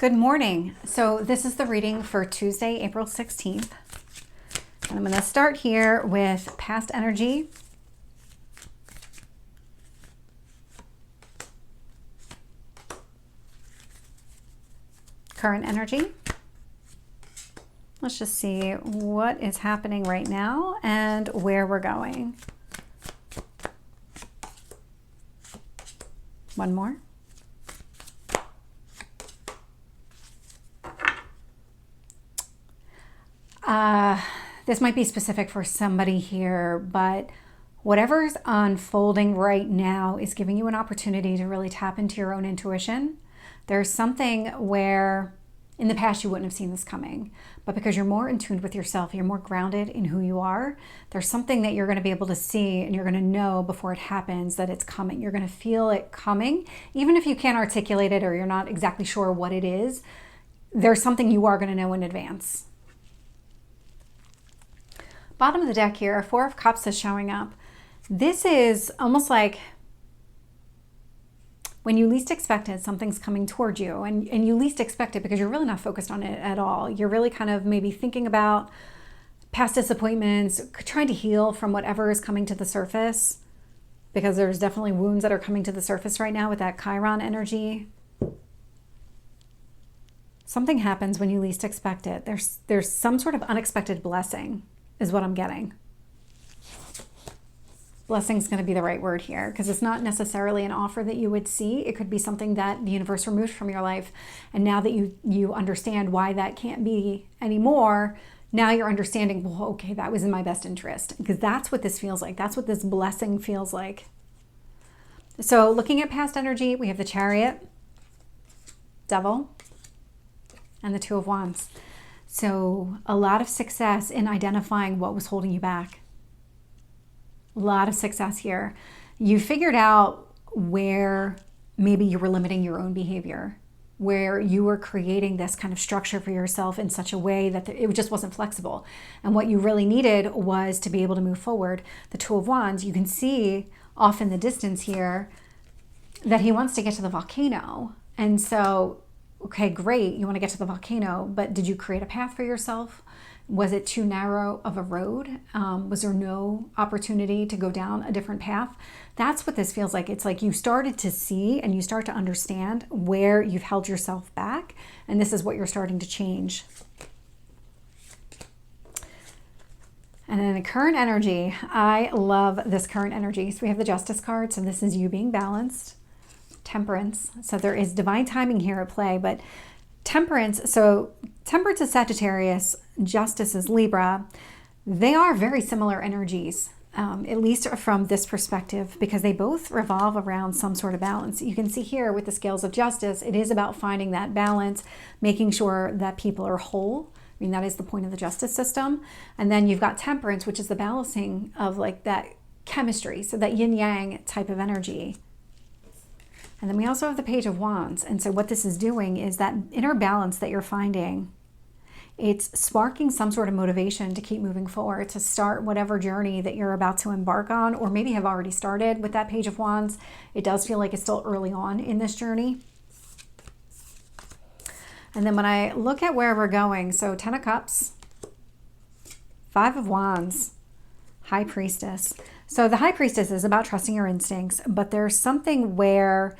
Good morning. So this is the reading for Tuesday, April 16th. And I'm going to start here with past energy. Current energy. Let's just see what is happening right now and where we're going. One more. This might be specific for somebody here, but whatever's unfolding right now is giving you an opportunity to really tap into your own intuition. There's something where in the past you wouldn't have seen this coming, but because you're more in tune with yourself, you're more grounded in who you are, there's something that you're going to be able to see and you're going to know before it happens that it's coming. You're going to feel it coming, even if you can't articulate it or you're not exactly sure what it is. There's something you are going to know in advance. Bottom of the deck here, Four of Cups is showing up. This is almost like when you least expect it, something's coming toward you, and you least expect it because you're really not focused on it at all. You're really kind of maybe thinking about past disappointments, trying to heal from whatever is coming to the surface, because there's definitely wounds that are coming to the surface right now with that Chiron energy. Something happens when you least expect it. There's some sort of unexpected blessing is what I'm getting. Blessing's going to be the right word here because it's not necessarily an offer that you would see. It could be something that the universe removed from your life. And now that you understand why that can't be anymore, now you're understanding, well, okay, that was in my best interest, because that's what this feels like. That's what this blessing feels like. So looking at past energy, we have the Chariot, Devil, and the Two of Wands. So a lot of success in identifying what was holding you back. A lot of success here. You figured out where maybe you were limiting your own behavior, where you were creating this kind of structure for yourself in such a way that it just wasn't flexible. And what you really needed was to be able to move forward. The Two of Wands, you can see off in the distance here that he wants to get to the volcano. And so, okay, great, you want to get to the volcano, but did you create a path for yourself? Was it too narrow of a road? Was there no opportunity to go down a different path? That's what this feels like. It's like you started to see and you start to understand where you've held yourself back, and this is what you're starting to change. And then the current energy, I love this current energy. So we have the Justice card, so this is you being balanced. Temperance, so there is divine timing here at play, but Temperance, so Temperance is Sagittarius, Justice is Libra. They are very similar energies, at least from this perspective, because they both revolve around some sort of balance. You can see here with the scales of justice, it is about finding that balance, making sure that people are whole. I mean, that is the point of the justice system. And then you've got Temperance, which is the balancing of like that chemistry, so that yin-yang type of energy. And then we also have the Page of Wands. And so what this is doing is that inner balance that you're finding, it's sparking some sort of motivation to keep moving forward, to start whatever journey that you're about to embark on, or maybe have already started with that Page of Wands. It does feel like it's still early on in this journey. And then when I look at where we're going, so 10 of Cups, 5 of Wands, High Priestess. So the High Priestess is about trusting your instincts, but there's something where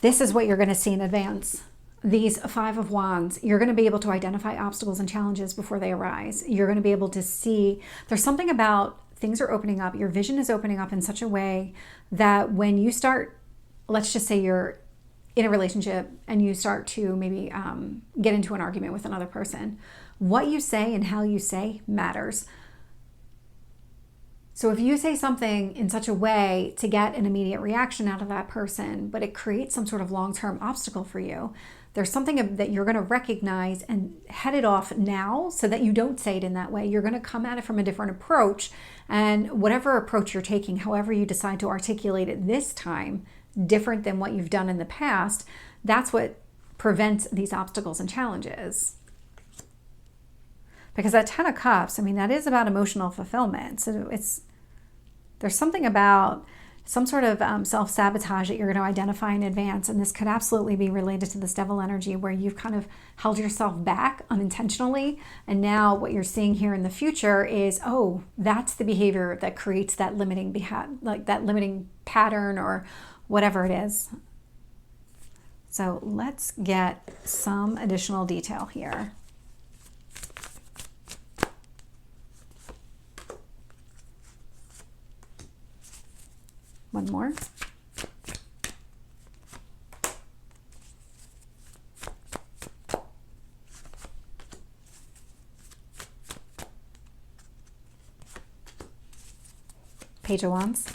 this is what you're going to see in advance. These 5 of Wands, you're going to be able to identify obstacles and challenges before they arise. You're going to be able to see, there's something about things are opening up. Your vision is opening up in such a way that when you start, let's just say you're in a relationship and you start to maybe get into an argument with another person, what you say and how you say matters. So if you say something in such a way to get an immediate reaction out of that person, but it creates some sort of long-term obstacle for you, there's something that you're going to recognize and head it off now so that you don't say it in that way. You're going to come at it from a different approach, and whatever approach you're taking, however you decide to articulate it this time, different than what you've done in the past, that's what prevents these obstacles and challenges. Because that 10 of Cups, I mean, that is about emotional fulfillment. So there's something about some sort of self-sabotage that you're going to identify in advance. And this could absolutely be related to this devil energy where you've kind of held yourself back unintentionally. And now what you're seeing here in the future is, oh, that's the behavior that creates that limiting pattern or whatever it is. So let's get some additional detail here. One more. Page of Wands.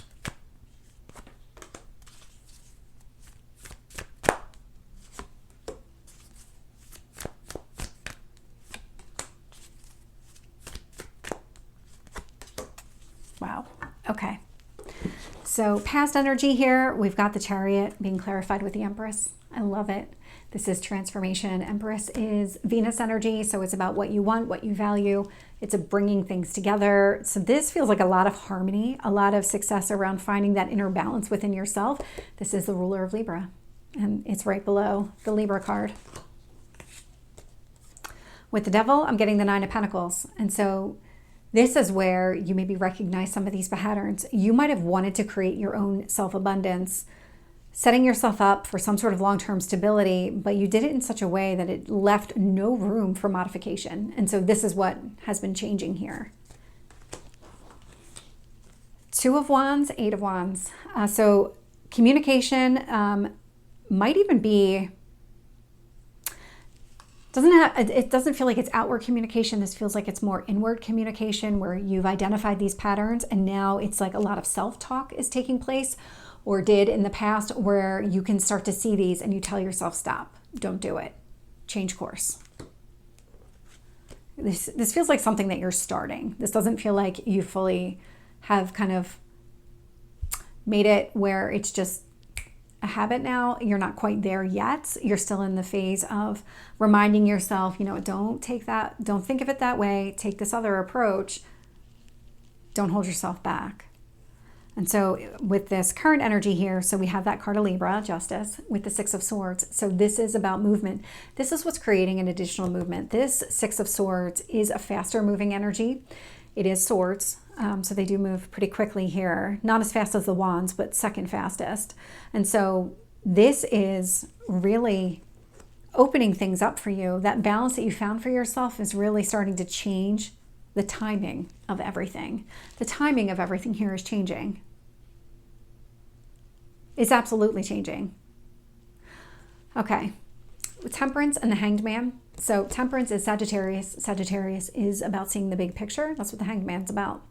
Wow. Okay. So past energy here, we've got the Chariot being clarified with the Empress. I love it. This is transformation. Empress is Venus energy, so it's about what you want, what you value. It's a bringing things together. So this feels like a lot of harmony, a lot of success around finding that inner balance within yourself. This is the ruler of Libra, and it's right below the Libra card. With the Devil, I'm getting the Nine of Pentacles. And so this is where you maybe recognize some of these patterns. You might have wanted to create your own self-abundance, setting yourself up for some sort of long-term stability, but you did it in such a way that it left no room for modification. And so this is what has been changing here. Two of Wands, Eight of Wands. So communication might even be, it doesn't feel like it's outward communication. This feels like it's more inward communication where you've identified these patterns and now it's like a lot of self-talk is taking place, or did in the past, where you can start to see these and you tell yourself, stop, don't do it, change course. This feels like something that you're starting. This doesn't feel like you fully have kind of made it where it's just a habit now. You're not quite there yet. You're still in the phase of reminding yourself, don't take that, don't think of it that way, take this other approach. Don't hold yourself back. And so with this current energy here, so we have that card of Libra, Justice, with the Six of Swords. So this is about movement. This is what's creating an additional movement. This Six of Swords is a faster moving energy. It is swords, so they do move pretty quickly here. Not as fast as the Wands, but second fastest. And so this is really opening things up for you. That balance that you found for yourself is really starting to change the timing of everything. The timing of everything here is changing. It's absolutely changing. Okay, Temperance and the Hanged Man. So Temperance is Sagittarius. Sagittarius is about seeing the big picture. That's what the Hanged Man's about.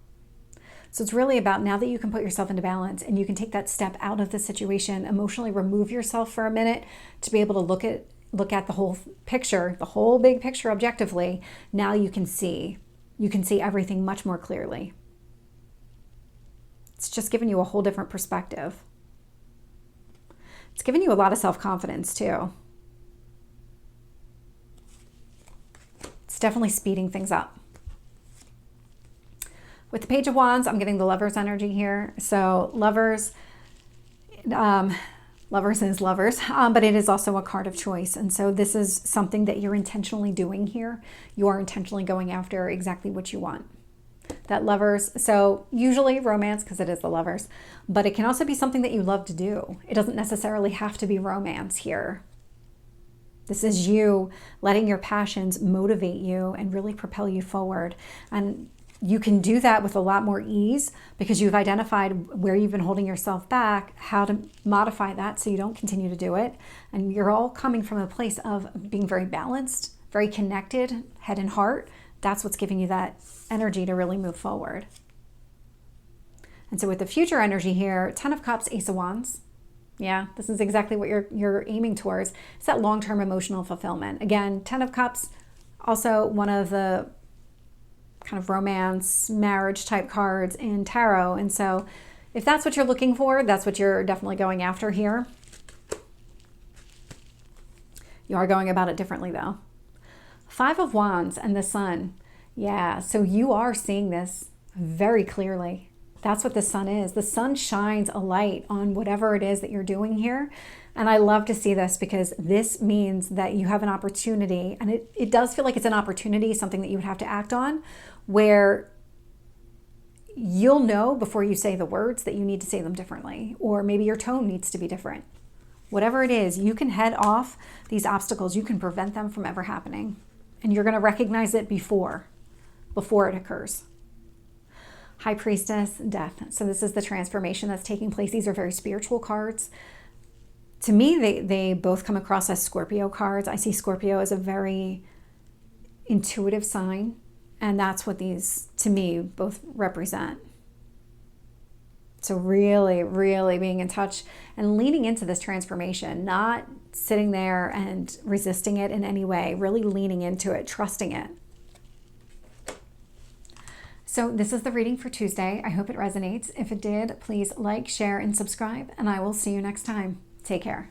So it's really about, now that you can put yourself into balance and you can take that step out of the situation, emotionally remove yourself for a minute to be able to look at the whole picture, the whole big picture objectively. Now you can see everything much more clearly. It's just giving you a whole different perspective. It's giving you a lot of self-confidence too. It's definitely speeding things up. With the Page of Wands, I'm getting the Lovers energy here. So Lovers, Lovers is lovers, but it is also a card of choice. And so this is something that you're intentionally doing here. You are intentionally going after exactly what you want. That Lovers, so usually romance, because it is the Lovers, but it can also be something that you love to do. It doesn't necessarily have to be romance here. This is you letting your passions motivate you and really propel you forward. And you can do that with a lot more ease because you've identified where you've been holding yourself back, how to modify that so you don't continue to do it. And you're all coming from a place of being very balanced, very connected, head and heart. That's what's giving you that energy to really move forward. And so with the future energy here, Ten of Cups, Ace of Wands. Yeah, this is exactly what you're aiming towards. It's that long-term emotional fulfillment. Again, Ten of Cups, also one of the kind of romance, marriage type cards in tarot. And so if that's what you're looking for, that's what you're definitely going after here. You are going about it differently though. Five of Wands and the Sun. Yeah, so you are seeing this very clearly. That's what the sun is. The sun shines a light on whatever it is that you're doing here. And I love to see this because this means that you have an opportunity, and it does feel like it's an opportunity, something that you would have to act on, where you'll know before you say the words that you need to say them differently, or maybe your tone needs to be different. Whatever it is, you can head off these obstacles. You can prevent them from ever happening. And you're going to recognize it before it occurs. High Priestess, Death. So this is the transformation that's taking place. These are very spiritual cards. To me, they both come across as Scorpio cards. I see Scorpio as a very intuitive sign, and that's what these, to me, both represent. So really, really being in touch and leaning into this transformation, not sitting there and resisting it in any way, really leaning into it, trusting it. So this is the reading for Tuesday. I hope it resonates. If it did, please like, share, and subscribe, and I will see you next time. Take care.